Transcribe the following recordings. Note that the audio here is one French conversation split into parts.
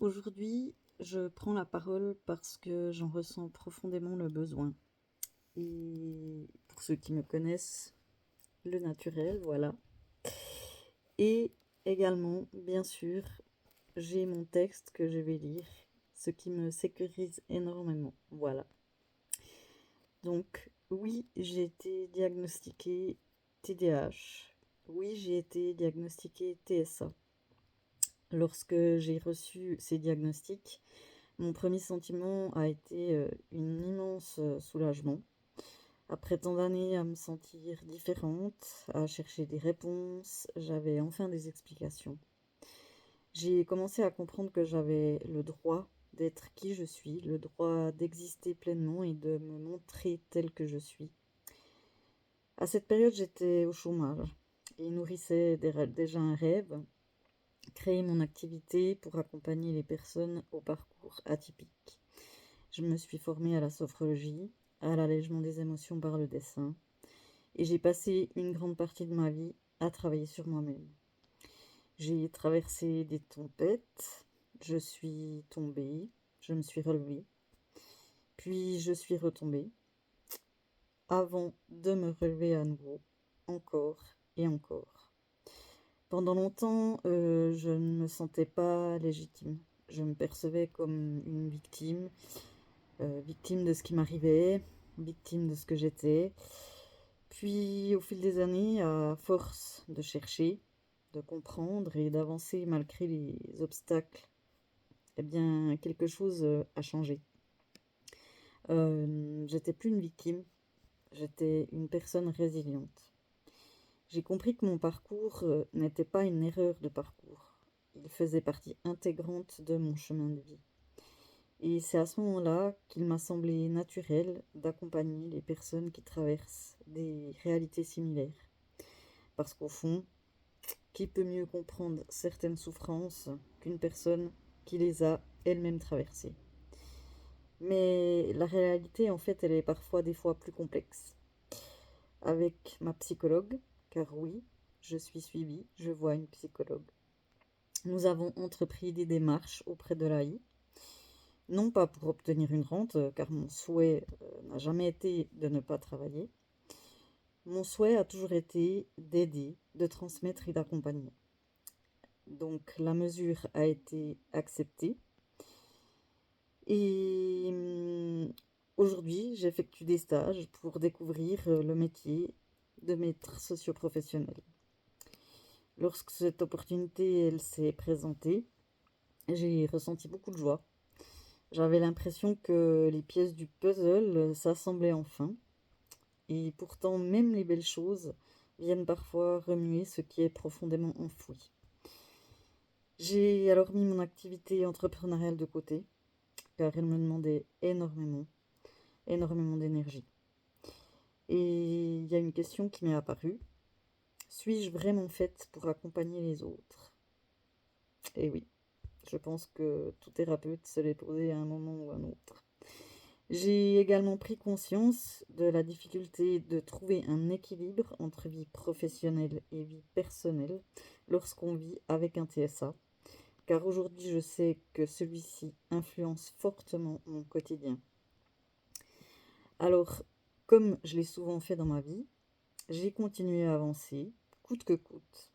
Aujourd'hui, je prends la parole parce que j'en ressens profondément le besoin. Et pour ceux qui me connaissent, le naturel, voilà. Et également, bien sûr, j'ai mon texte que je vais lire, ce qui me sécurise énormément. Voilà. Donc, oui, j'ai été diagnostiquée TDAH. Oui, j'ai été diagnostiquée TSA. Lorsque j'ai reçu ces diagnostics, mon premier sentiment a été une immense soulagement. Après tant d'années à me sentir différente, à chercher des réponses, j'avais enfin des explications. J'ai commencé à comprendre que j'avais le droit d'être qui je suis, le droit d'exister pleinement et de me montrer telle que je suis. À cette période, j'étais au chômage et nourrissais déjà un rêve, créer mon activité pour accompagner les personnes au parcours atypique. Je me suis formée à la sophrologie, à l'allègement des émotions par le dessin, et j'ai passé une grande partie de ma vie à travailler sur moi-même. J'ai traversé des tempêtes, je suis tombée, je me suis relevée, puis je suis retombée, avant de me relever à nouveau, encore et encore. Pendant longtemps, je ne me sentais pas légitime. Je me percevais comme une victime, victime de ce qui m'arrivait, victime de ce que j'étais. Puis, au fil des années, à force de chercher, de comprendre et d'avancer malgré les obstacles, eh bien, quelque chose a changé. J'étais plus une victime, j'étais une personne résiliente. J'ai compris que mon parcours n'était pas une erreur de parcours. Il faisait partie intégrante de mon chemin de vie. Et c'est à ce moment-là qu'il m'a semblé naturel d'accompagner les personnes qui traversent des réalités similaires. Parce qu'au fond, qui peut mieux comprendre certaines souffrances qu'une personne qui les a elle-même traversées? Mais la réalité, en fait, elle est parfois des fois plus complexe. Avec ma psychologue, car oui, je suis suivie, je vois une psychologue. Nous avons entrepris des démarches auprès de l'AI, non pas pour obtenir une rente, car mon souhait n'a jamais été de ne pas travailler. Mon souhait a toujours été d'aider, de transmettre et d'accompagner. Donc la mesure a été acceptée. Et aujourd'hui, j'effectue des stages pour découvrir le métier de maître socio-professionnel. Lorsque cette opportunité elle s'est présentée, j'ai ressenti beaucoup de joie. J'avais l'impression que les pièces du puzzle s'assemblaient enfin. Et pourtant, même les belles choses viennent parfois remuer ce qui est profondément enfoui. J'ai alors mis mon activité entrepreneuriale de côté, car elle me demandait énormément d'énergie. Et il y a une question qui m'est apparue. Suis-je vraiment faite pour accompagner les autres? Et oui, je pense que tout thérapeute se l'est posé à un moment ou à un autre. J'ai également pris conscience de la difficulté de trouver un équilibre entre vie professionnelle et vie personnelle lorsqu'on vit avec un TSA, car aujourd'hui je sais que celui-ci influence fortement mon quotidien. Alors, comme je l'ai souvent fait dans ma vie, j'ai continué à avancer, coûte que coûte.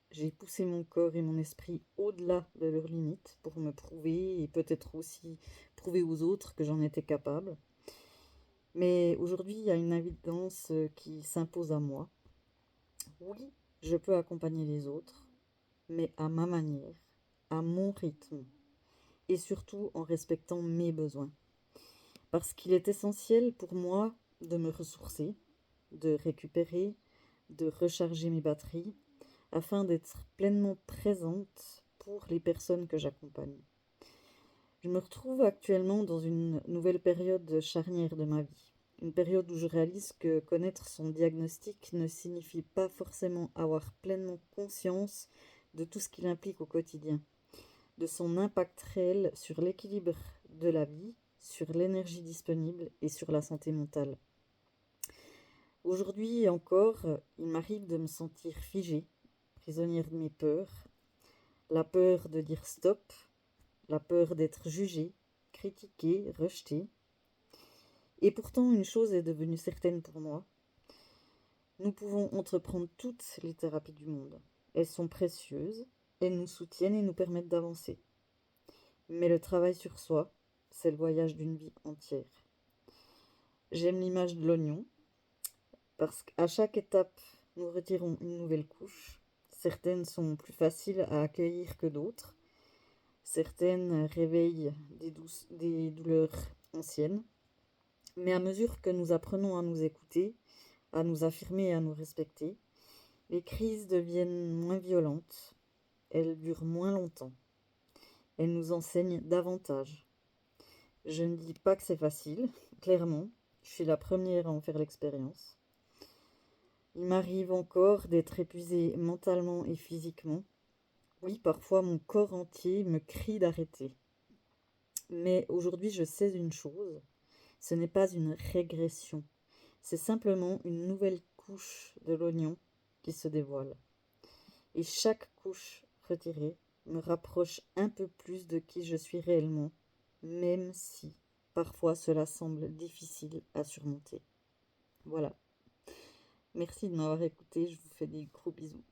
J'ai poussé mon corps et mon esprit au-delà de leurs limites pour me prouver et peut-être aussi prouver aux autres que j'en étais capable. Mais aujourd'hui, il y a une évidence qui s'impose à moi. Oui, je peux accompagner les autres, mais à ma manière, à mon rythme, et surtout en respectant mes besoins. Parce qu'il est essentiel pour moi de me ressourcer, de récupérer, de recharger mes batteries, afin d'être pleinement présente pour les personnes que j'accompagne. Je me retrouve actuellement dans une nouvelle période charnière de ma vie. Une période où je réalise que connaître son diagnostic ne signifie pas forcément avoir pleinement conscience de tout ce qu'il implique au quotidien, de son impact réel sur l'équilibre de la vie, sur l'énergie disponible et sur la santé mentale. Aujourd'hui encore, il m'arrive de me sentir figée, prisonnière de mes peurs, la peur de dire stop, la peur d'être jugé, critiqué, rejeté. Et pourtant, une chose est devenue certaine pour moi. Nous pouvons entreprendre toutes les thérapies du monde. Elles sont précieuses, elles nous soutiennent et nous permettent d'avancer. Mais le travail sur soi, c'est le voyage d'une vie entière. J'aime l'image de l'oignon, parce qu'à chaque étape, nous retirons une nouvelle couche. Certaines sont plus faciles à accueillir que d'autres. Certaines réveillent des douleurs anciennes. Mais à mesure que nous apprenons à nous écouter, à nous affirmer et à nous respecter, les crises deviennent moins violentes, elles durent moins longtemps, elles nous enseignent davantage. Je ne dis pas que c'est facile, clairement, je suis la première à en faire l'expérience. Il m'arrive encore d'être épuisée mentalement et physiquement. Oui, parfois mon corps entier me crie d'arrêter. Mais aujourd'hui, je sais une chose, ce n'est pas une régression, c'est simplement une nouvelle couche de l'oignon qui se dévoile. Et chaque couche retirée me rapproche un peu plus de qui je suis réellement, même si parfois cela semble difficile à surmonter. Voilà. Merci de m'avoir écouté, je vous fais des gros bisous.